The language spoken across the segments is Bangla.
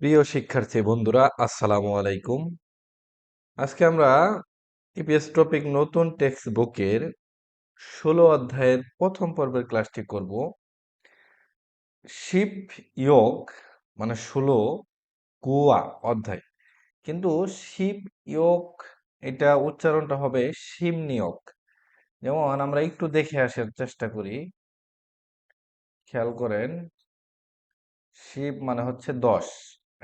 প্রিয় শিক্ষার্থী বন্ধুরা, আসসালামু আলাইকুম। আজকে আমরা ইপিএস টপিক নতুন টেক্সট বুকের 16 অধ্যায়ের প্রথম পর্বের ক্লাসটি করব। শিপ ইয়োক মানে 16 কুয়া অধ্যায়, কিন্তু শিপ ইয়োক এটা উচ্চারণটা হবে শিমনিয়ক। যেমন আমরা একটু দেখে আসার চেষ্টা করি, খেয়াল করেন। শিপ মানে হচ্ছে 10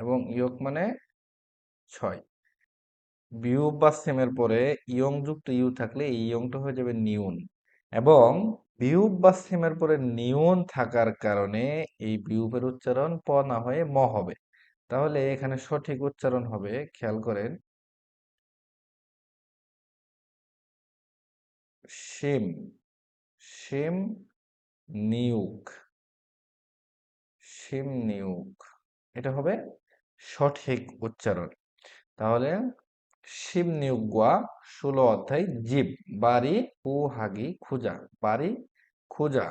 এবং ইয়োক মানে 6। বিয়োগ বা সেমের পরে ইয়ং যুক্ত ইউ থাকলে এই ইয়ংটা হয়ে যাবে নিউন, এবং বিয়োগ বা সেমের পরে নিউন থাকার কারণে এই বিয়োগের উচ্চারণ প না হয়ে ম হবে। তাহলে এখানে সঠিক উচ্চারণ হবে, খেয়াল করেন, শিম, শিম নিউক, শিম নিউক, এটা হবে সঠিক উচ্চারণ। তাহলে শিবনিউগা 16 অধ্যায় জীব বাড়ি ও হাগি খুঁজা, বাড়ি খুঁজা।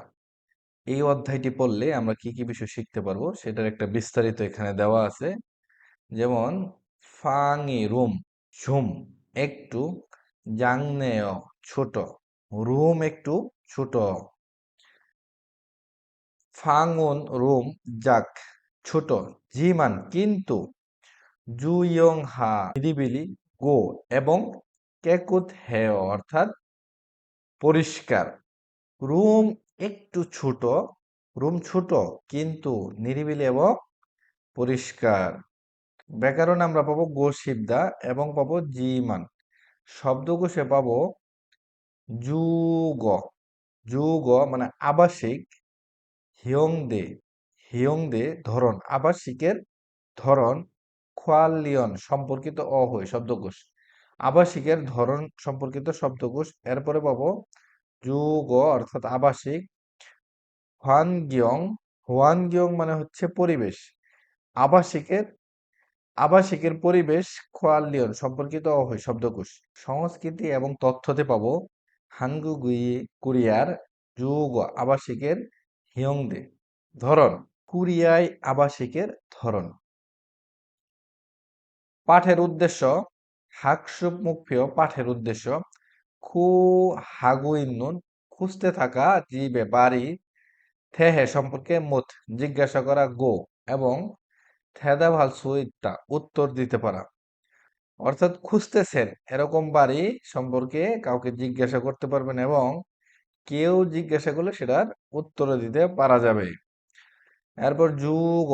এই অধ্যায়টি পড়লে আমরা কি কি বিষয় শিখতে পারবো সেটার একটা বিস্তারিত এখানে দেওয়া আছে। যেমন ফাঙি রুম, ঝুম একটু, জাংনেয় ছোট, রুম একটু ছোট, ফাঙুন রুম যাক ছোট, জিমান কিন্তু, জুয়ং হা নিরিবিলি, গো এবং কেকুত হেয় অর্থাৎ পরিষ্কার। রুম একটু ছোট, রুম ছোট কিন্তু নিরিবিলি এবং পরিষ্কার। ব্যাকরণ আমরা পাবো গো শিবদা এবং পাবো জিমান। শব্দকোষে পাবো যুগ, যুগ মানে আবাসিক, হিয়ংদে, হিয়ংদে ধরন, আবাসিকের ধরন, খোয়ালিয়ন সম্পর্কিত অহই শব্দকোষ, আবাসিকের ধরন সম্পর্কিত শব্দকোষ। এরপরে পাবো যুগ অর্থাৎ আবাসিক, হোয়ানগিয়ং, হোয়ানগিয়ং মানে হচ্ছে পরিবেশ, আবাসিকের, আবাসিকের পরিবেশ, খোয়ালিয়ন সম্পর্কিত অহই শব্দকোষ। সংস্কৃতি এবং তথ্যতে পাবো হানগুগুই কোরিয়ার, যুগ আবাসিকের, হিয়ংদে ধরন, কোরিয়ায় আবাসিকের ধরন। পাঠের উদ্দেশ্য, হাকসুপ মুখ্য পাঠের উদ্দেশ্য, খু হাগুইনুন খুঁজতে থাকা, জিবে বাড়ি, থেহে সম্পর্কে মুথ জিজ্ঞাসা করা, গো এবং থেদা ভাল সুইটটা উত্তর দিতে পারা। অর্থাৎ খুঁজতেছেন এরকম বাড়ি সম্পর্কে কাউকে জিজ্ঞাসা করতে পারবেন এবং কেউ জিজ্ঞাসা করলে সেটার উত্তর দিতে পারা যাবে। এরপর যুগ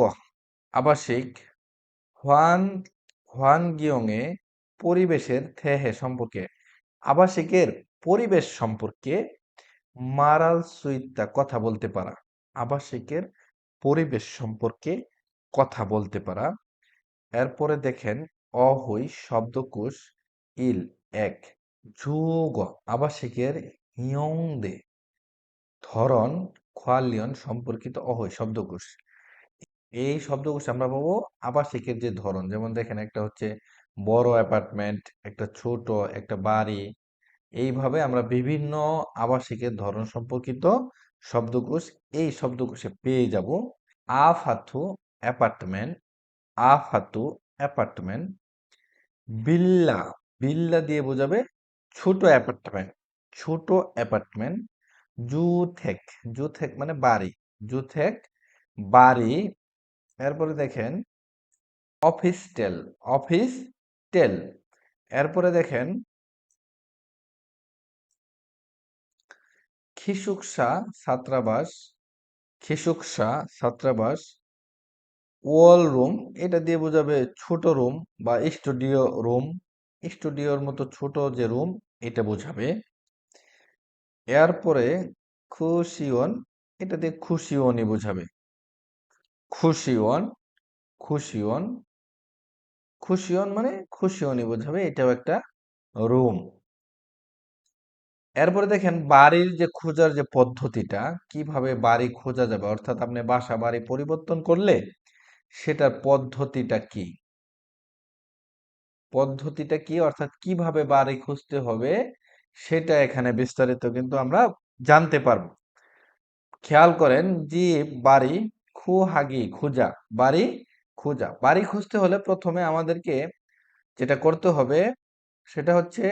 আবাসিক, হোয়ান, হোয়ানগিয়ংয়ে পরিবেশের থেহে সম্পর্কে, আবাসিকের পরিবেশ সম্পর্কে মারাল সুইত্তা কথা বলতে পারা, আবাসিকের পরিবেশ সম্পর্কে কথা বলতে পারা। এরপরে দেখেন অহই শব্দকোষ ইল এক, যুগ আবাসিকের হিয়ংদে ধরন, খোয়ালিয়ন সম্পর্কিত অহই শব্দকোষ। এই শব্দকোষ আমরা পাবো আবাসিকের যে ধরন, যেমন দেখেন একটা হচ্ছে বড় অ্যাপার্টমেন্ট, একটা ছোট, একটা বাড়ি। এইভাবে আমরা বিভিন্ন আবাসিকের ধরন সম্পর্কিত শব্দকোষ এই শব্দকোষে পেয়ে যাব। আফাথু অ্যাপার্টমেন্ট, আফাতু অ্যাপার্টমেন্ট, বিল্লা, বিল্লা দিয়ে বোঝাবে ছোট অ্যাপার্টমেন্ট, ছোট অ্যাপার্টমেন্ট। জুথেক, জুথেক মানে বাড়ি, জুথেক বাড়ি। এরপরে দেখেন অফিস টেল, অফিস টেল। এরপরে দেখেন খিসুকসা ছাত্রাবাস, খিসুকসা ছাত্রাবাস, ওয়াল রুম এটা দিয়ে বোঝাবে ছোট রুম বা স্টুডিও রুম, স্টুডিওর মতো ছোট যে রুম এটা বোঝাবে। এরপরে খুশিওন এটা দিয়ে খুশিওনই বোঝাবে, খুশিওন, খুশিওন, খুশিওন মানে খুশিওনই বোঝাবে, এটাও একটা রুম। এরপরে দেখেন বাড়ির যে খোঁজার যে পদ্ধতিটা, কিভাবে বাড়ি খোঁজা যাবে, অর্থাৎ আপনি বাসা বাড়ি পরিবর্তন করলে সেটার পদ্ধতিটা কি, পদ্ধতিটা কি অর্থাৎ কিভাবে বাড়ি খুঁজতে হবে সেটা এখানে বিস্তারিত কিন্তু আমরা জানতে পারবো। খেয়াল করেন যে বাড়ি খু হাগি খুঁজা, বাড়ি খোঁজা। বাড়ি খুঁজতে হলে প্রথমে আমাদেরকে যেটা করতে হবে সেটা হচ্ছে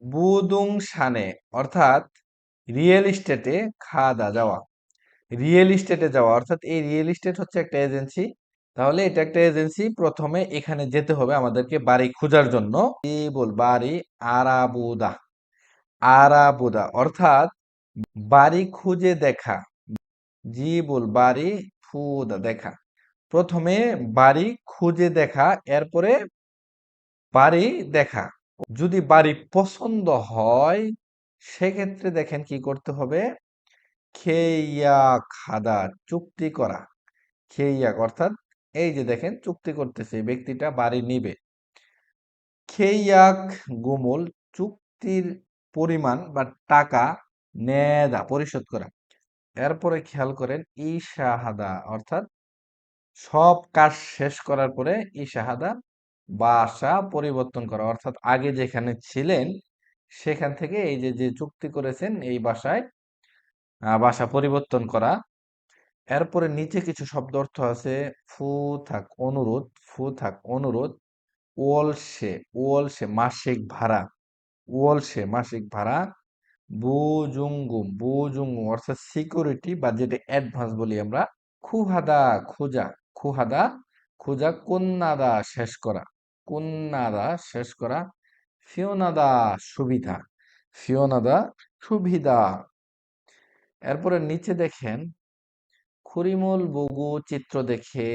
বুদুং শানে, অর্থাৎ রিয়েল এস্টেটে খাদা যাওয়া। রিয়েল এস্টেটে যাওয়া অর্থাৎ এই রিয়েল এস্টেট হচ্ছে একটা এজেন্সি। তাহলে এটা একটা এজেন্সি, প্রথমে এখানে যেতে হবে আমাদেরকে বাড়ি খোঁজার জন্য। বল বাড়ি আরাবুদা, আরাবুদা অর্থাৎ বাড়ি খুঁজে দেখা। বল বাড়ি ফুদা দেখা। প্রথমে বাড়ি খুঁজে দেখা, এরপরে বাড়ি দেখা। যদি বাড়ি পছন্দ হয় সেক্ষেত্রে দেখেন কি করতে হবে, খেইয়া খাদা, চুক্তি করা। খেইয়াক অর্থাৎ এই যে দেখেন চুক্তি করতেছে, এই ব্যক্তিটা বাড়ি নিবে। খেইয়াক গুমুল, চুক্তির পরিমাণ বা টাকা নেদা, পরিশোধ করা। এরপরে খেয়াল করেন ইশাহাদা অর্থাৎ সব কাজ শেষ করার পরে ইশাহাদা, বাসা পরিবর্তন করা অর্থাৎ আগে যেখানে ছিলেন সেখান থেকে এই যে যে চুক্তি করেছেন এই বাসায় বাসা পরিবর্তন করা। এরপরে নিচে কিছু শব্দ অর্থ আছে। ফু থাক অনুরোধ, ফু থাক অনুরোধ। ওলসে, ওলসে মাসিক ভাড়া, ওলসে মাসিক ভাড়া। বুজুঙ্গু, বুজুঙ্গু অর্থাৎ সিকিউরিটি বা যেটা অ্যাডভান্স বলি আমরা। খুহাদা, খুঁজা, খুহাদা খুঁজা। কুন্নাদা শেষ করা, কুন্নাদা শেষ করা। ফিওনাদা সুবিধা, ফিওনাদা সুবিধা। এরপরে নিচে দেখেন খুরিমুল বুগু চিত্র দেখে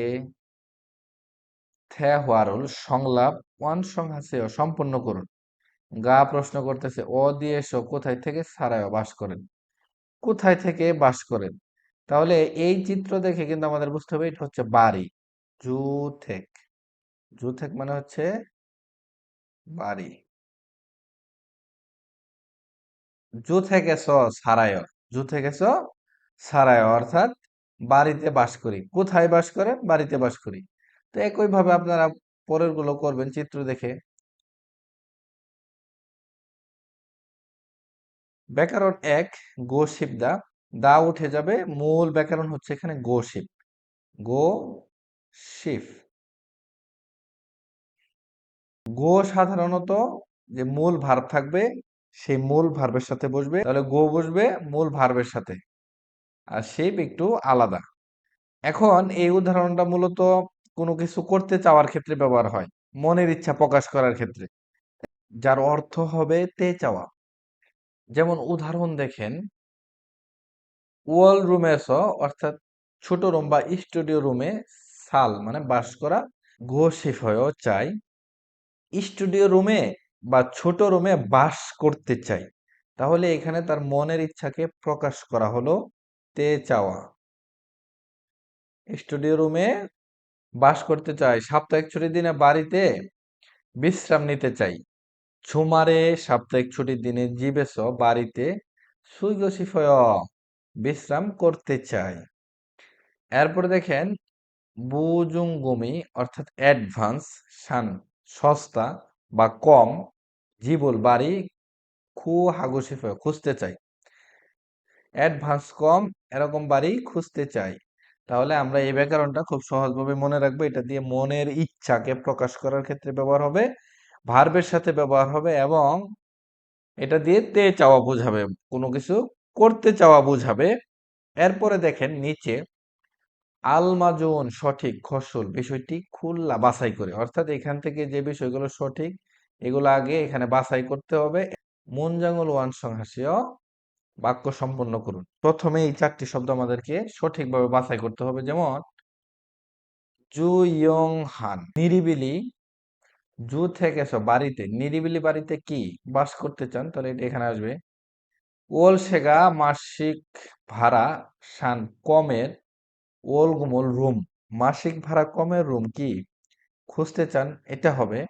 থেহওয়ারুল সংলাপ ওয়ান সংহাসেও সম্পন্ন করুন। গা প্রশ্ন করতেছে ও দিয়ে এসো কোথায় থেকে সারায় বাস করেন, কোথায় থেকে বাস করেন। তাহলে এই চিত্র দেখে কিন্তু আমাদের বুঝতে হবে এটা হচ্ছে বাড়ি। জুথেক, জুথেক মানে হচ্ছে বাড়ি। জুথেকেছ সারায়, জুথেকেছ সারায় অর্থাৎ বাড়িতে বাস করি। কোথায় বাস করেন? বাড়িতে বাস করি। তো একই ভাবে আপনারা পরের গুলো করবেন চিত্র দেখে। ব্যাকরণ ১ গোশিপ দা, দা উঠে যাবে, মূল ব্যাকরণ হচ্ছে এখানে গোশিপ, গো শিপ। গো সাধারণত যে মূল ভার্ব থাকবে সেই মূল ভার্বের সাথে বসবে, তাহলে গো বসবে মূল ভার্বের সাথে, আর শিপ একটু আলাদা। এখন এই উদাহরণটা মূলত কোনো কিছু করতে চাওয়ার ক্ষেত্রে ব্যবহার হয়, মনের ইচ্ছা প্রকাশ করার ক্ষেত্রে, যার অর্থ হবে তে চাওয়া। যেমন উদাহরণ দেখেন, ওয়াল রুমে অর্থাৎ ছোট রুম বা স্টুডিও রুমে, সাল মানে বাস করা, গো শিফ হয়েও চাই, স্টুডিও রুমে বা ছোট রুমে বাস করতে চাই। তাহলে এখানে তার মনের ইচ্ছাকে প্রকাশ করা হলো তে চাওয়া। স্টুডিও রুমে বাস করতে চাই, সাপ্তাহিক ছুটির দিনে বাড়িতে বিশ্রাম নিতে চাই। ছুমারে সাপ্তাহিক ছুটির দিনে জিবেস বাড়িতে সুইগসিফয়, বিশ্রাম করতে চাই। এরপরে দেখেন বুজুঙ্গুমি অর্থাৎ অ্যাডভান্স, শান সস্তা বা কম, জীবল বাড়ি, খু হাগুসিফয় খুঁজতে চাই। অ্যাডভান্স কম এরকম বাড়ি খুঁজতে চাই। তাহলে আমরা এই ব্যাকরণটা খুব সহজভাবে মনে রাখবো। এটা দিয়ে মনের ইচ্ছাকে প্রকাশ করার ক্ষেত্রে ব্যবহার হবে, ভার্বের সাথে ব্যবহার হবে, এবং এটা দিয়ে তে চাওয়া বোঝাবে, কোনো কিছু করতে চাওয়া বোঝাবে। এরপরে দেখেন নিচে আলমাজুন সঠিক খসল, বিষয়টি খুললা বাছাই করে, অর্থাৎ এখান থেকে যে বিষয়গুলো সঠিক এগুলো আগে এখানে বাছাই করতে হবে। মুনজাঙ্গল ওয়ান সংহাসীয় বাক্য সম্পন্ন করুন। প্রথমে এই 4টি শব্দ আমাদেরকে সঠিকভাবে বাছাই করতে হবে। যেমন জু ইয়ং হান, নিরিবিলি। জু থেকে বাড়িতে, নিরিবিলি বাড়িতে কি বাস করতে চান, তাহলে এটা এখানে আসবে। ওল সেগা মাসিক ভাড়া, সান কমের, ওল গুমল রুম, মাসিক ভাড়া কমের রুম কি খুঁজতে চান, এটা হবে।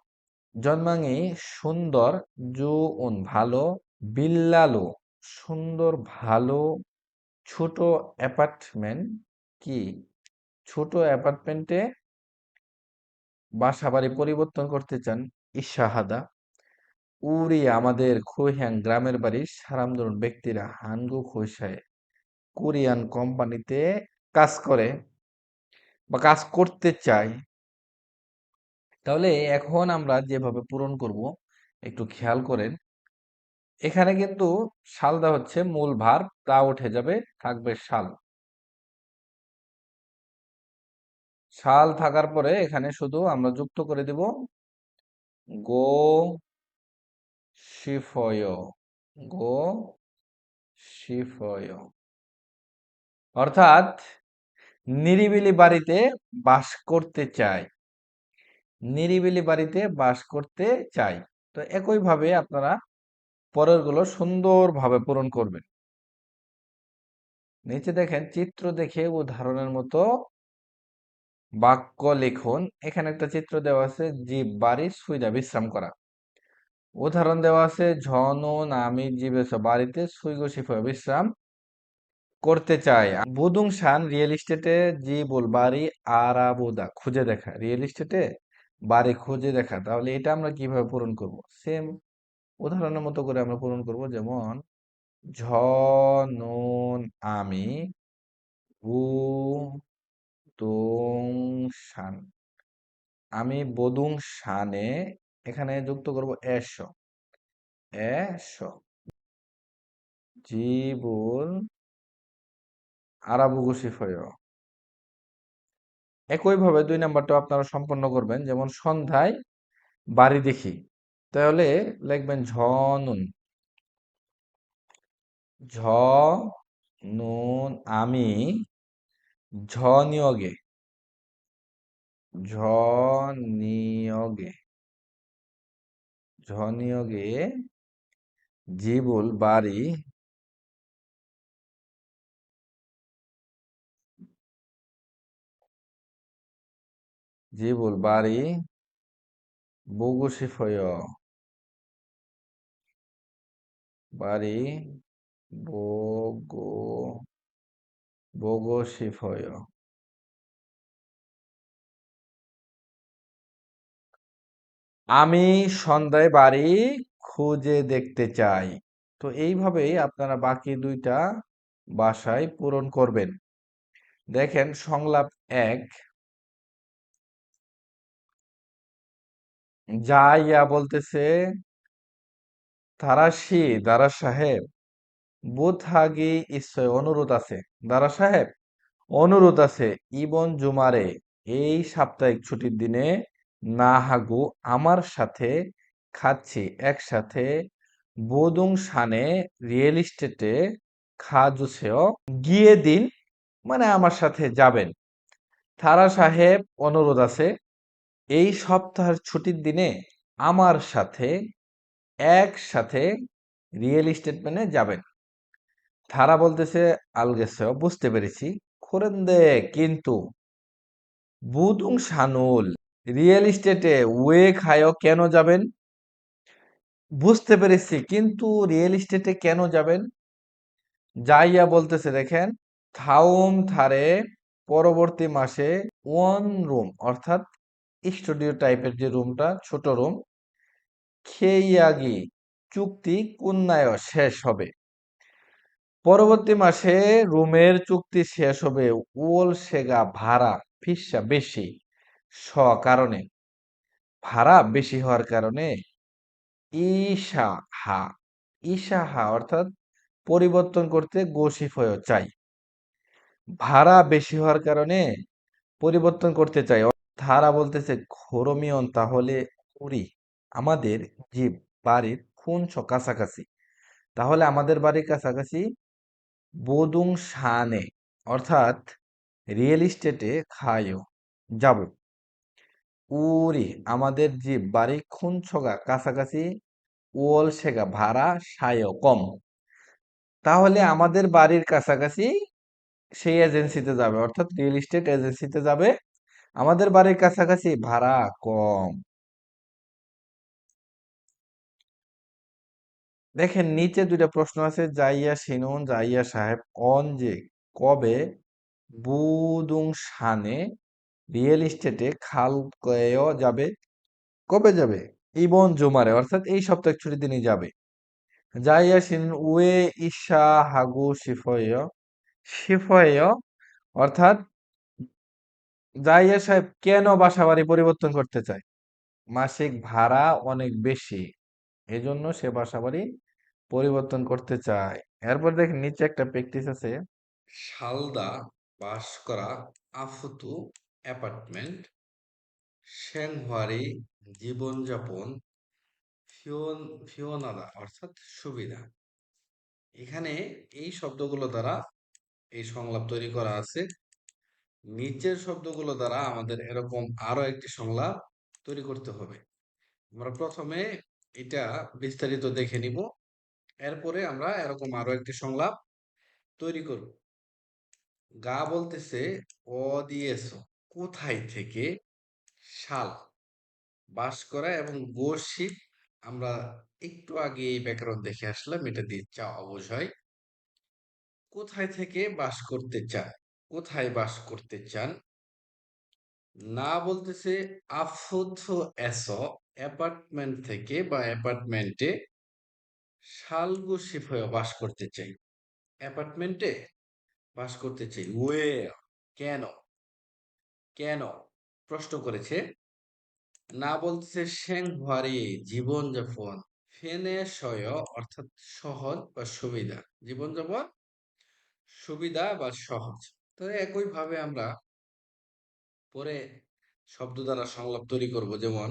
জন্মাঙ্গি সুন্দর, জু উন ভালো, বিল্লালো সুন্দর ভালো, ছোট অ্যাপার্টমেন্ট কি ছোট অ্যাপার্টমেন্টে বাসা বাড়ি পরিবর্তন করতে চান, ইশাহাদা। উড়ি আমাদের খৈহ্যাং গ্রামের বাড়ির সারামদরুন ব্যক্তিরা হানগু খৈশায় কোরিয়ান কোম্পানিতে কাজ করে। বা কাজ করতে চাই। তাহলে এখন আমরা যেভাবে পূরণ করব একটু খেয়াল করেন। এখানে কিন্তু শালদা হচ্ছে মূল ভার্ব, তা উঠে যাবে, থাকবে শাল। শাল থাকার পরে এখানে শুধু আমরা যুক্ত করে দিব গো শিফয়, গো শিফয়, অর্থাৎ নিরিবিলি বাড়িতে বাস করতে চাই, নিরিবিলি বাড়িতে বাস করতে চাই। তো একইভাবে আপনারা পরের গুলো সুন্দরভাবে পূরণ করবেন। নিচে দেখেন চিত্র দেখে উদাহরণের মতো বাক্য লিখুন। এখানে একটা চিত্র দেওয়া আছে, জীব বাড়ি সুইদা বিশ্রাম করা। উদাহরণ দেওয়া আছে, ঝনু নামি জীবেছ বাড়িতে সুইগো শিফ বিশ্রাম করতে চায়। বুদুং শান রিয়েল এস্টেটে জীবল বাড়ি আরাবুদা খুঁজে দেখা, রিয়েল এস্টেটে বাড়ি খুঁজে দেখা। তাহলে এটা আমরা কিভাবে পূরণ করব? সেম উদাহরণের মতো করে আমরা পূরণ করব। যেমন ঝ নুন আমি বুদুং শান, আমি বদুং শানে এখানে যুক্ত করব এস, এস জীবুল আরাবুগো শিফয়। একইভাবে ২ নাম্বারটা আপনারা সম্পন্ন করবেন। যেমন সন্ধ্যায় বাড়ি দেখি। তাহলে লিখবেন ঝ নুন, ঝ নুন আমি ঝ নিয়োগে, ঝ নিয়োগে, ঝ নিয়োগে জীবুল বাড়ি, জীবুল বাড়ি বগু শিফয়, বাড়ি বগো বগো শিফয়। আমি সন্ধ্যায় বাড়ি খুঁজে দেখতে চাই। তো এইভাবেই আপনারা বাকি ২টা বাসায় পূরণ করবেন। দেখেন সংলাপ ১, যা ইয়া বলতেছে তারাশি দারা সাহেব বুথহাগি ইসয় অনুরোধ আছে, দারা সাহেব অনুরোধ আছে ইবন জুমারে এই সাপ্তাহিক ছুটির দিনে না হাগু আমার সাথে খাচ্ছি একসাথে বোদুং শানে রিয়েল এস্টেটে খাজুসেও গিয়ে দিন, মানে আমার সাথে যাবেন। থারা সাহেব অনুরোধ আছে এই সপ্তাহের ছুটির দিনে আমার সাথে একসাথে রিয়েল এস্টেট মানে যাবেন। থারা বলতেছে আলগেসেও বুঝতে পেরেছি, খোরেন্দে কিন্তু বুদুং শানুল রিয়েল এস্টেটে ওয়ে খায়ও কেন যাবেন? বুঝতে পেরেছি কিন্তু রিয়েল এস্টেটে কেন যাবেন? যাইয়া বলতেছে দেখেন, থাউম থারে পরবর্তী মাসে ওয়ান রুম অর্থাৎ স্টুডিও টাইপের যে রুমটা, ছোট রুম, খেইয়াগি চুক্তি কুন্নায় শেষ হবে। পরবর্তী মাসে রুমের চুক্তি শেষ হবে। ওল সেগা ভাড়া ফিসা বেশি স কারণে, ভাড়া বেশি হওয়ার কারণে ঈশা হা, ঈশা হা অর্থাৎ পরিবর্তন করতে গোসিফ হয়ে চাই, ভাড়া বেশি হওয়ার কারণে পরিবর্তন করতে চাই। ধারা বলতেছে খোরমিয়ন তাহলে উরি আমাদের যে বাড়ির খুন কাছাকাছি, তাহলে আমাদের বাড়ির কাছাকাছি বোদুং শানে অর্থাৎ রিয়েল এস্টেটে খায়ও যাব। উরি আমাদের যে বাড়ি খুন ছগা কাছাকাছি ওল সেগা ভাড়া সায়ও কম, তাহলে আমাদের বাড়ির কাছাকাছি সেই এজেন্সিতে যাবে অর্থাৎ রিয়েল এস্টেট এজেন্সিতে যাবে, আমাদের বাড়ির কাছাকাছি ভাড়া কম। দেখেন নিচে 2টা প্রশ্ন আছে, যাইয়া সিনুন যাইয়া সাহেব অন যে কবে বুদুং শানে রিয়েল এস্টেটে খাল কয়েও যাবে, কবে যাবে? ইবন জুমারে অর্থাৎ এই সপ্তাহে ছুটির দিনই যাবে। যাইয়া সিনুন উয়ে ইশা হাগু শিফয়, শিফয় অর্থাৎ জাহিয়া সাহেব কেন বাসাবাড়ি পরিবর্তন করতে চায়? মাসিক ভাড়া অনেক বেশি, এজন্য সে বাসাবাড়ি পরিবর্তন করতে চায়। এরপর দেখেন নিচে একটা প্র্যাকটিস আছে। শালদা বাস করা আফুতু অ্যাপার্টমেন্ট, সেনহুয়ারি জীবনযাপন, ফিওন ফিওনাদা অর্থাৎ সুবিধা। এখানে এই শব্দগুলো দ্বারা এই সংলাপ তৈরি করা আছে। নিচের শব্দগুলো দ্বারা আমাদের এরকম আরো একটি সংলাপ তৈরি করতে হবে। আমরা প্রথমে এটা বিস্তারিত দেখে নিব, এরপরে আমরা এরকম আরো একটি সংলাপ তৈরি করব। গা বলতেছে অ দিয়েছো কোথায় থেকে, শাল বাস করা, এবং গোশিপ আমরা একটু আগে এই ব্যাকরণ দেখে আসলাম, এটা দিয়ে চাওয়া বোঝায়। কোথায় থেকে বাস করতে চান, কোথায় বাস করতে চান। না বলতেছে আফুথ এস অ্যাপার্টমেন্ট থেকে বা অ্যাপার্টমেন্টে, শালগোশিপ হয়ে বাস করতে চাই, অ্যাপার্টমেন্টে বাস করতে চাই। ওয়ে কেন, কেন প্রশ্ন করেছে। না বলতেছে সেংহুয়ারি জীবনযাপন, ফেনে সয় অর্থাৎ সহজ বা সুবিধা, জীবনযাপন সুবিধা বা সহজ। তো একইভাবে আমরা পরে শব্দ দ্বারা সংলাপ তৈরি করব, যেমন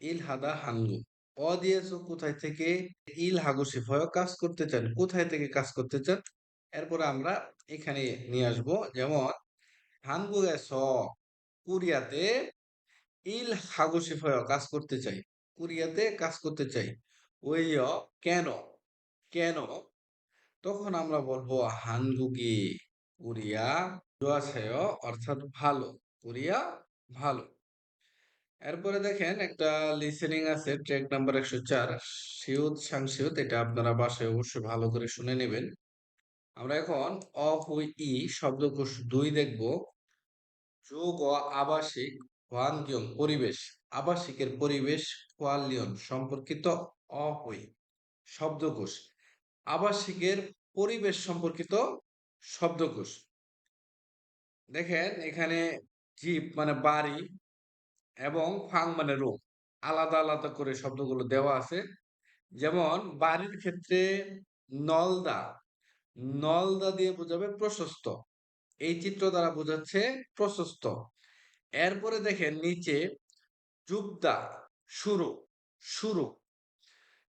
ইল হাদা হানগু অ দিয়েছো কোথায় থেকে, ইল হাগুসি ভয় কাজ করতে চান, কোথায় থেকে কাজ করতে চান। এরপরে আমরা এখানে নিয়ে আসবো, যেমন হানগু এস কোরিয়াতে, ইল হাগুসি ভয় কাজ করতে চাই, কোরিয়াতে কাজ করতে চাই। ওই কেন, কেন, তখন আমরা বলবো হানগুকি কোরিয়া জোয়াছেয় অর্থাৎ ভালো, কোরিয়া ভালো। এরপরে দেখেন একটা লিসেনিং আছে, ট্র্যাক নাম্বার 104, সিউত সাংসিউত, এটা আপনারা বাসায় অবশ্যই ভালো করে শুনে নেবেন। আমরা এখন অ হুই ই শব্দকোষ 2 দেখব। যোগ ও আবাসিক হোয়ানগিয়ং পরিবেশ, আবাসিকের পরিবেশ হোয়ালিয়ন সম্পর্কিত অ হুই শব্দকোষ, আবাসিকের পরিবেশ সম্পর্কিত শব্দকোষ। দেখেন এখানে জিপ মানে বাড়ি এবং ফাং মানে রুম, আলাদা আলাদা করে শব্দগুলো দেওয়া আছে। যেমন বাড়ির ক্ষেত্রে নলদা, নলদা দিয়ে বোঝাবে প্রশস্ত, এই চিত্র দ্বারা বোঝাচ্ছে প্রশস্ত। এরপরে দেখেন নিচে যুগদা শুরু, শুরু,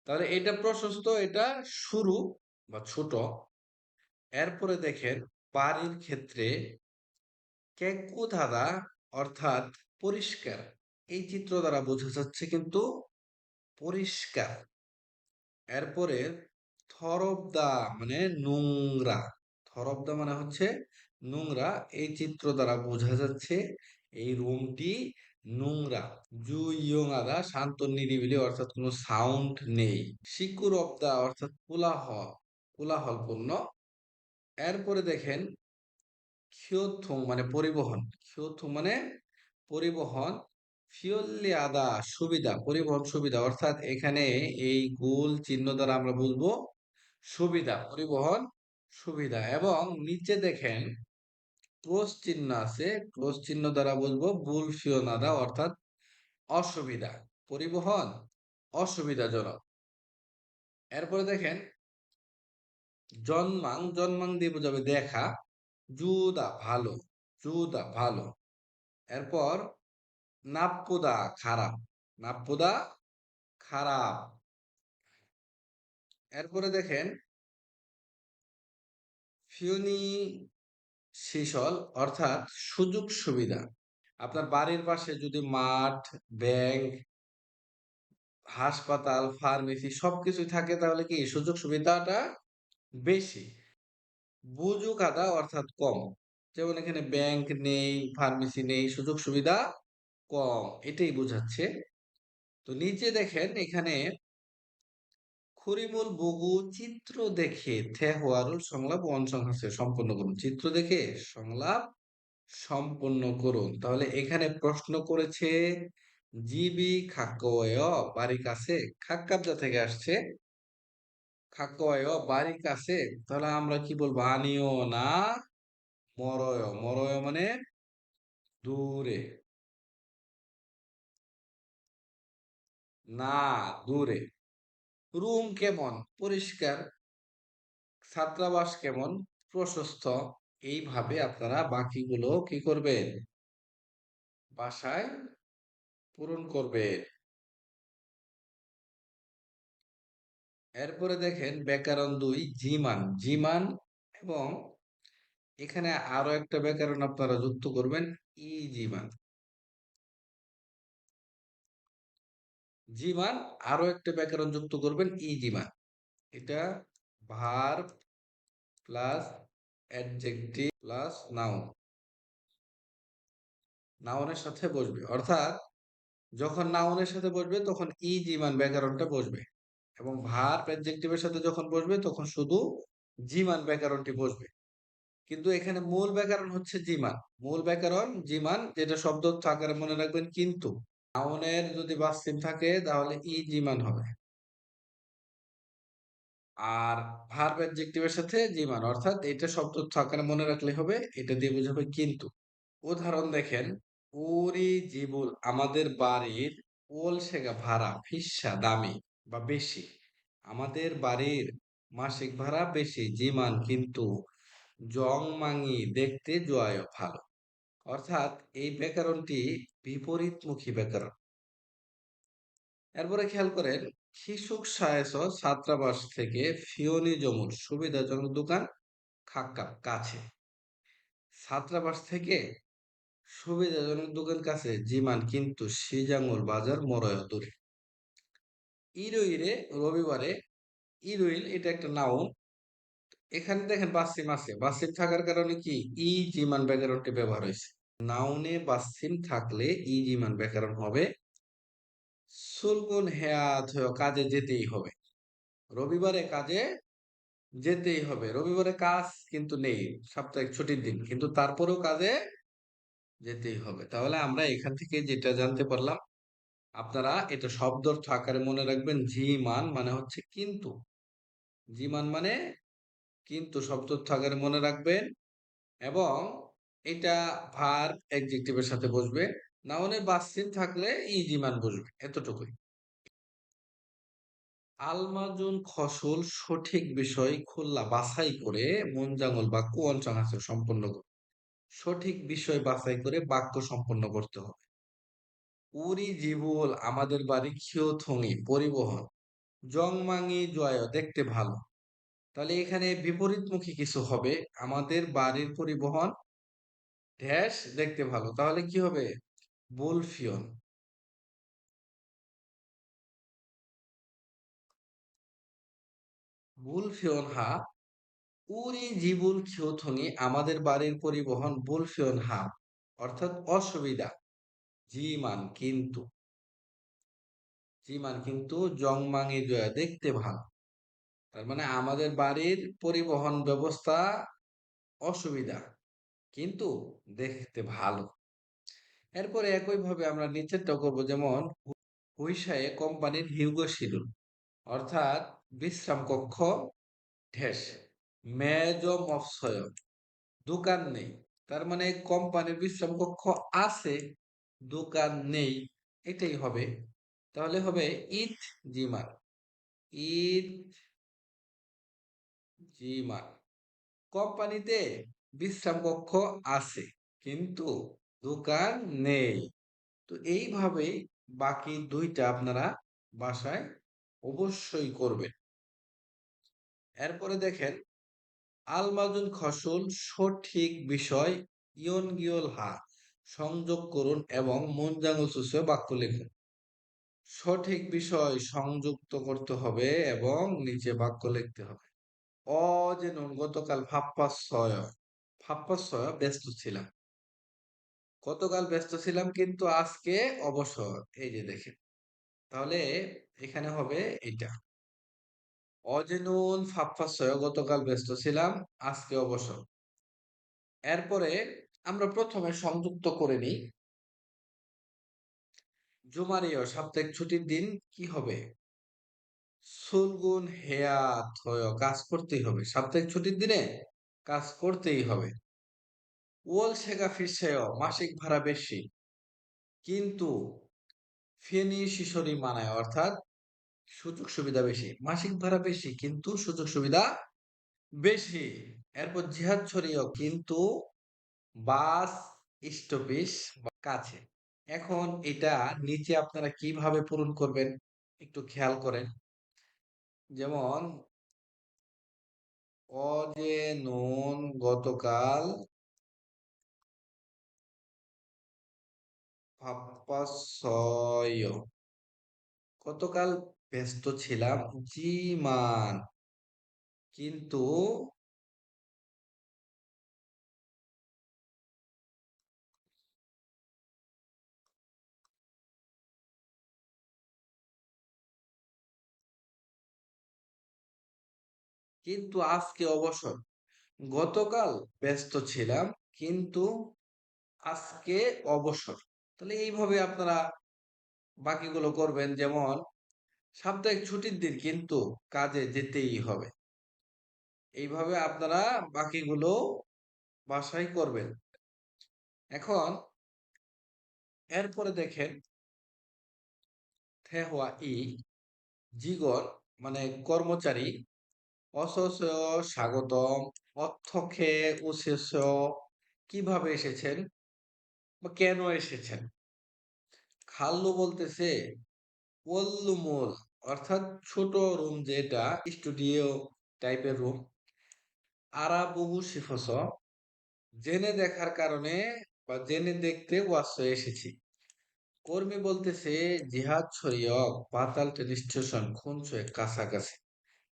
তাহলে এটা প্রশস্ত, এটা শুরু বা ছোট। এরপরে দেখেন বাড়ির ক্ষেত্রে কেকুধাদা অর্থাৎ পরিষ্কার, এই চিত্র দ্বারা বোঝা যাচ্ছে কিন্তু পরিষ্কার। এরপরে থরবদা মানে নোংরা, থরবদা মানে হচ্ছে নোংরা, এই চিত্র দ্বারা বোঝা যাচ্ছে এই রুমটি নোংরা। জুইয়ংআদা শান্ত নিরিবিলি অর্থাৎ কোনো সাউন্ড নেই। সিকুরবদা অর্থাৎ কোলাহল, কোলাহলপূর্ণ। এরপরে দেখেন খিয়োথুং মানে পরিবহন, খিয়োথুং মানে পরিবহন, ফিওল্লি আদা সুবিধা, পরিবহন সুবিধা, অর্থাৎ এখানে এই গোল চিহ্ন দ্বারা আমরা বুঝবো সুবিধা, পরিবহন সুবিধা। এবং নিচে দেখেন ক্রস চিহ্ন আছে, ক্রস চিহ্ন দ্বারা বুঝবো বুল ফিওনাদা অর্থাৎ অসুবিধা, পরিবহন অসুবিধাজনক। এরপরে দেখেন জন্মাং, জন্মাং দিয়ে বোঝাবে দেখা, জুদা ভালো, জুদা ভালো। এরপর নাপ্পুদা খারাপ, নাপ্পুদা খারাপ। এরপরে দেখেন ফিউনি সিসল অর্থাৎ সুযোগ সুবিধা। আপনার বাড়ির পাশে যদি মাঠ, ব্যাংক, হাসপাতাল, ফার্মেসি সবকিছু থাকে, তাহলে কি সুযোগ সুবিধাটা বেশি। বুজুক আদা অর্থাৎ কম, যেমন এখানে ব্যাংক নেই, ফার্মেসি নেই, সুযোগ সুবিধা কম, এটাই বোঝাচ্ছে। তো নিচে দেখেন এখানে খরিমুল বগু চিত্র দেখে থেহওয়ারুল সংলাপ সংঘর্ষে সম্পন্ন করুন, চিত্র দেখে সংলাপ সম্পন্ন করুন। তাহলে এখানে প্রশ্ন করেছে জিবি খাক্কয় বাড়ির কাছে, খাক্কাবজা থেকে আসছে, খাক্কয় বাড়ির কাছে, তাহলে আমরা কি বলবো আনিও না মরয়, মরয় মানে দূরে, না দূরে। রুম কেমন? পরিষ্কার। ছাত্রাবাস কেমন? প্রশস্ত। এইভাবে আপনারা বাকিগুলো কি করবেন? বাসায় পূরণ করবেন। এরপরে দেখেন ব্যাকরণ ২ জিমান। জিমান এবং এখানে আরো একটা ব্যাকরণ আপনারা যুক্ত করবেন জিমান। জিমান আরো একটা ব্যাকরণ যুক্ত করবেন জিমান। এটা verb plus adjective plus noun. নাউনের সাথে বসবে, অর্থাৎ যখন নাউনের সাথে বসবে তখন জিমান ব্যাকরণটা বসবে, এবং ভার্ব অ্যাডজেক্টিভের সাথে যখন বসবে তখন শুধু জিমান ব্যাকরণটি বসবে। কিন্তু এখানে মূল ব্যাকরণ হচ্ছে জিমান। মূল ব্যাকরণ জিমান, যেটা শব্দ আকারে মনে রাখবেন। কিন্তু নাউনের যদি বাস্তব থাকে তাহলে জিমান হবে, আর ভার্ব অ্যাডজেক্টিভের সাথে জিমান, অর্থাৎ এটা শব্দ আকারে মনে রাখলে হবে, এটা দিয়ে বোঝাবে কিন্তু। উদাহরণ দেখেন, ওরি জিবুল আমাদের বাড়ির, ওল সেগা ভাড়া ফিসা দামি বা বেশি। আমাদের বাড়ির মাসিক ভাড়া বেশি, জিমান কিন্তু, জং মাঙি দেখতে জয় ভালো। অর্থাৎ এই ব্যাকরণটি বিপরীতমুখী ব্যাকরণ। এরপরে খেয়াল করেন, শিশুক সায়স ছাত্রাবাস থেকে ফিওনি জমুর সুবিধাজনক দোকান খাক্কা কাছে। ছাত্রাবাস থেকে সুবিধাজনক দোকান কাছে, জিমান কিন্তু সিজাঙ্গুল বাজার মরয় দূরে। ইরইরে রবিবারে, ইরইল এটা একটা নাউন। এখানে দেখেন বাসিম আছে, বাসিম থাকার কারণে কি জিমান ব্যাকরণটি ব্যবহার হয়েছে। নাউনে বাসিম থাকলে জিমান ব্যাকরণ হবে। সুলগুন হেয়াত কাজে যেতেই হবে। রবিবারে কাজে যেতেই হবে। রবিবারে কাজ কিন্তু নেই, সাপ্তাহিক ছুটির দিন, কিন্তু তারপরেও কাজে যেতেই হবে। তাহলে আমরা এখান থেকে যেটা জানতে পারলাম, আপনারা এটা শব্দার্থ আকারে মনে রাখবেন। জি মান মানে হচ্ছে কিন্তু। জি মান মানে কিন্তু, শব্দার্থ আকারে মনে রাখবেন। এবং এটা ভার্ব অ্যাডজেক্টিভের সাথে বসবে। নাউনের বাসচিন থাকলে জি মান বসবে, এতটুকুই। আলমাজুন ফসল সঠিক বিষয় খুল্লা বাছাই করে মনজাঙ্গল বা কুয়ান চাঙাচে সম্পন্ন করবে। সঠিক বিষয় বাছাই করে বাক্য সম্পন্ন করতে হবে। উরি জীবল আমাদের বাড়ি খিওথঙি পরিবহন, জংমাঙি জয় দেখতে ভালো। তাহলে এখানে বিপরীতমুখী কিছু হবে। আমাদের বাড়ির পরিবহন ড্যাশ দেখতে ভালো, তাহলে কি হবে? বুলফিয়ন। বুলফিয়ন হা উরি জিবুল খিওথঙি আমাদের বাড়ির পরিবহন বুলফিয়ন হা, অর্থাৎ অসুবিধা। জিমান কিন্তু, জিমান কিন্তু জংমাঙি জয়া দেখতে ভালো। তার মানে আমাদের বাড়ির পরিবহন ব্যবস্থা অসুবিধা, কিন্তু দেখতে ভালো। এরপরে একইভাবে আমরা নিচেরটাও করবো, যেমন হুইসায়ে কোম্পানির হিউগো শিডিউল, অর্থাৎ বিশ্রাম কক্ষ ঢেস মেজ মফসয় দোকান নেই। তার মানে কোম্পানির বিশ্রাম কক্ষ আছে, দোকান নেই, এটাই হবে। তাহলে হবে ইট জিমান, ইট জিমান। কোম্পানিতে বিশ্রাম কক্ষ আছে, কিন্তু দোকান নেই। তো এইভাবে বাকি দুইটা আপনারা বাসায় অবশ্যই করবেন। এরপরে দেখেন, আলমাজুন খসুল সঠিক বিষয় ইয়ন গিয়ল হা সংযোগ করুন এবং মুনজাঙ্গু সুসে বাক্য লিখুন। সঠিক বিষয় সংযুক্ত করতে হবে এবং নিচে বাক্য লিখতে হবে। যে নুন গতকাল ফাপ্পাসয় ব্যস্ত ছিলাম। গতকাল ব্যস্ত ছিলাম কিন্তু আজকে অবসর, এই যে দেখেন। তাহলে এখানে হবে এটা, অজেনুন ফাপ্পাসয় গতকাল ব্যস্ত ছিলাম আজকে অবসর। এরপরে আমরা প্রথমে সংযুক্ত করে নিই। জুমারিয় সাপ্তাহিক ছুটির দিন কি হবে? সুলগুন হেয়াত হয় কাজ করতেই হবে, সাপ্তাহিক ছুটির দিনে কাজ করতেই হবে। ওল সেগা ফিরছেও মাসিক ভাড়া বেশি কিন্তু ফেনী শিশরি মানায়, অর্থাৎ সুযোগ সুবিধা বেশি, মাসিক ভাড়া বেশি কিন্তু সুযোগ সুবিধা বেশি। এরপর জিহাদ ছড়িয়েও কিন্তু বাস স্টপেজ কাছে। এখন এটা নিচে আপনারা কিভাবে পূরণ করবেন একটু খেয়াল করেন। যেমন অ যে নুন গতকাল পাপাসয়, গতকাল ব্যস্ত ছিলাম জি মান, কিন্তু কিন্তু আজকে অবসর, গতকাল ব্যস্ত ছিলাম কিন্তু আজকে অবসর। তাহলে এইভাবে আপনারা বাকিগুলো করবেন। যেমন সাপ্তাহিক ছুটির দিন কিন্তু কাজে যেতেই হবে। এইভাবে আপনারা বাকিগুলো বাসায় করবেন। এখন এরপরে দেখেন থেহওয়া ই জিগর মানে কর্মচারী, অসস স্বাগতম, অর্থকে উশেষ কিভাবে এসেছেন বা কেন এসেছেন। খাল্লু বলতেছে ওল্লুমুল, অর্থাৎ ছোট রুম, যেটা স্টুডিও টাইপের রুম। আরা বহু সিফস, জেনে দেখার কারণে বা জেনে দেখতে ওয়াস এসেছি। কর্মী বলতেছে জিহাদ ছড়িয়ক পাতাল ট্রেন স্টেশন খুনছয়ে কাছাকাছি,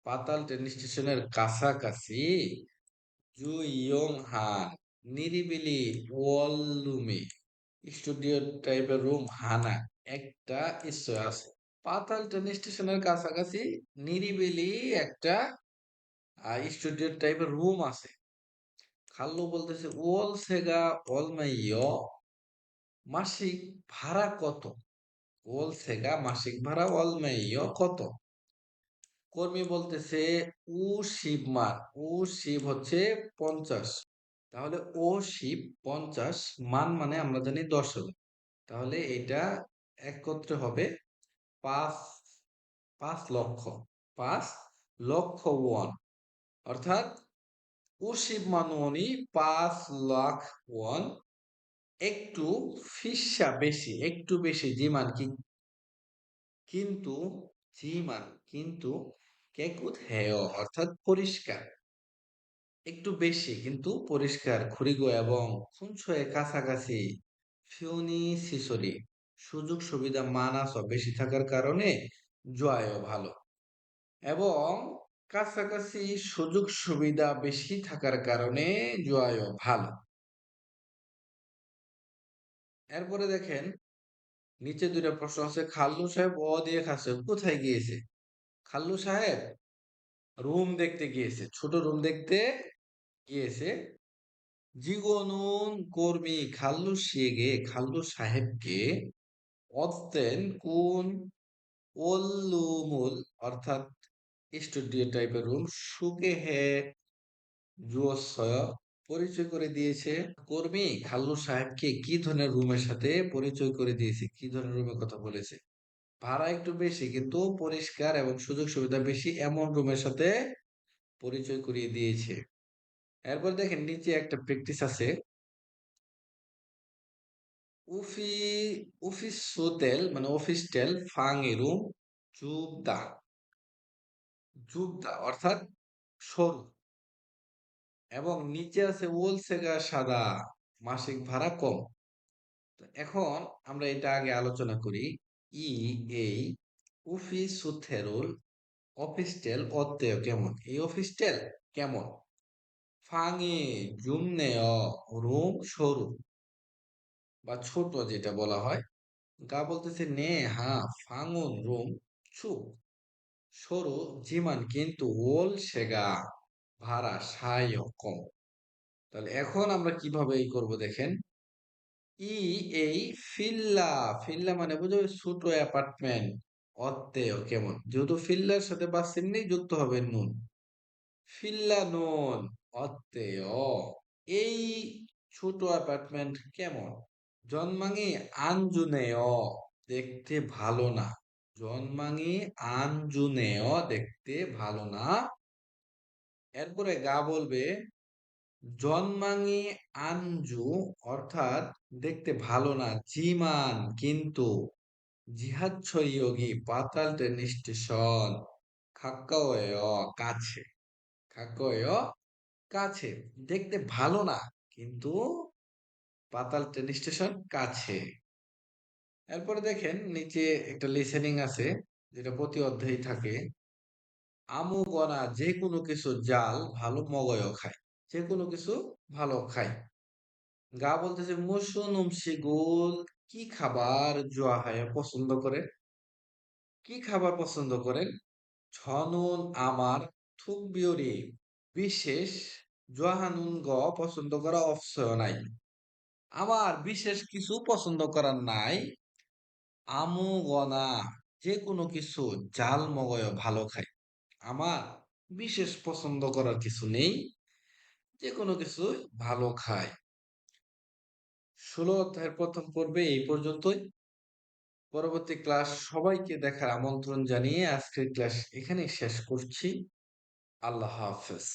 পাতাল ট্রেন স্টেশনের কাছাকাছি জু ইয়ং হান, নিরিবিলি ওয়াল্লুমে স্টুডিও টাইপের রুম হানা, একটা ইচ্ছে আছে। পাতাল ট্রেন স্টেশনের কাছাকাছি নিরিবিলি একটা স্টুডিও টাইপের রুম আছে। খাল্লু বলতেছে ওল সেগা অলমাইয়, মাসিক ভাড়া কত। ওল সেগা মাসিক ভাড়া অলমাইয় কত। কর্মী বলতেছে উ শিবমান, উ শিব হচ্ছে 50, তাহলে ও শিব 50, মান মানে আমরা জানি 10,000, তাহলে এটা একত্রে হবে 5, 5 লক্ষ, 5 লক্ষ ওয়ান, অর্থাৎ উশিব মানুনি 5 লাখ ওয়ান। একটু ফিসা বেশি, একটু বেশি জিমান কি কিন্তু, জিমান কিন্তু কেকুত হেয়, অর্থাৎ পরিষ্কার, একটু বেশি কিন্তু পরিষ্কার, খুরিগো এবং খুনছয়ে কাছাকাছি ফিউনি সিসরি, সুযোগ সুবিধা মানাস বেশি থাকার কারণে জয় ভালো, এবং কাছাকাছি সুযোগ সুবিধা বেশি থাকার কারণে জয় ভালো। এরপরে দেখেন নিচে দুইটা প্রশ্ন আছে। খাল্লু সাহেব অ দিয়ে খাচ্ছে কোথায় গিয়েছে। খাল্লু সাহেব রুম দেখতে গিয়েছে, ছোট রুম দেখতে গিয়েছে। জিগনুন কর্মী খাল্লু শিয়েগে খাল্লু সাহেবকে অত্যেন কোন ওল্লুমুল, অর্থাৎ স্টুডিও টাইপের রুম সুকে হে জুয়সয় পরিচয় করে দিয়েছে। কর্মী খাল্লু সাহেবকে কি ধরনের রুমের সাথে পরিচয় করে দিয়েছে, কি ধরনের রুমের কথা বলেছে। ভাড়া একটু বেশি কিন্তু পরিষ্কার এবং সুযোগ সুবিধা বেশি এমন রুমের সাথে পরিচয় করিয়ে দিয়েছে। এরপর দেখেন নিচে একটা প্র্যাকটিস আছে। উফি অফিস হোটেল মানে অফিস টেল ফাংই রুম জুবদা, জুবদা অর্থাৎ সরু, এবং নিচে আছে ওল সেগা সাদা, মাসিক ভাড়া কম। তো এখন আমরা এটা আগে আলোচনা করি। ই এই অফিস সুথেরুল অফিসটেল অত্তেয় কেমন, এই অফিসটেল কেমন। ফাঙে জুমনেয় রুম সরু বা ছোট যেটা বলা হয়। গা বলতেছে নে হা ফাঙুন রুম চু সরু জিমান কিন্তু ওল সেগা ভাড়া সায় কম। তাহলে এখন আমরা কিভাবে এই করব দেখেন। ই এই ফিল্লা, ফিল্লা মানে বুঝো ছোট অ্যাপার্টমেন্ট, অত্তেয় কেমন, যেহেতু ফিল্লার সাথে বা চিহ্নেই যুক্ত হবে নুন, ফিল্লা নুন অত্তেয়, এই ছোট অ্যাপার্টমেন্ট কেমন? জন্মাঙি আঞ্জুনেয়, দেখতে ভালো না। জন্মাঙি আঞ্জুনেয়, দেখতে ভালো না। এরপরে গা বলবে জন্মাঙি আঞ্জু, অর্থাৎ দেখতে ভালো না, জিমান কিন্তু, জিহাচ্ছয়োগী পাতাল ট্রেন স্টেশন, খাক্কাওয়, কাছে, খাক্কাওয়, কাছে, দেখতে ভালো না কিন্তু পাতাল ট্রেন স্টেশন কাছে। এরপরে দেখেন নিচে একটা লিসেনিং আছে, যেটা প্রতি অধ্যায়ে থাকে। আমু গনা, যে কোনো কিছু জাল ভালো মগয় খায়, যে কোনো কিছু ভালো খায়। গা বলতেছে মুসুন উমশিগুল, কি খাবার জোয়াহায়া পছন্দ করে, কি খাবার পছন্দ করেন? ছনুন আমার, থুক বিয়রি, বিশেষ, জোহানুন গ, পছন্দ করা অপশয় নাই। আমার বিশেষ কিছু পছন্দ করার নাই। আমু গনা, যে কোনো কিছু জাল মগয় ভালো খাই। আমার বিশেষ পছন্দ করার কিছু নেই, যে কোনো কিছু ভালো খায়। ১৬ অধ্যায়ের প্রথম পর্বে এই পর্যন্তই। পরবর্তী ক্লাস সবাইকে দেখার আমন্ত্রণ জানিয়ে আজকের ক্লাস এখানেই শেষ করছি। আল্লাহ হাফেজ।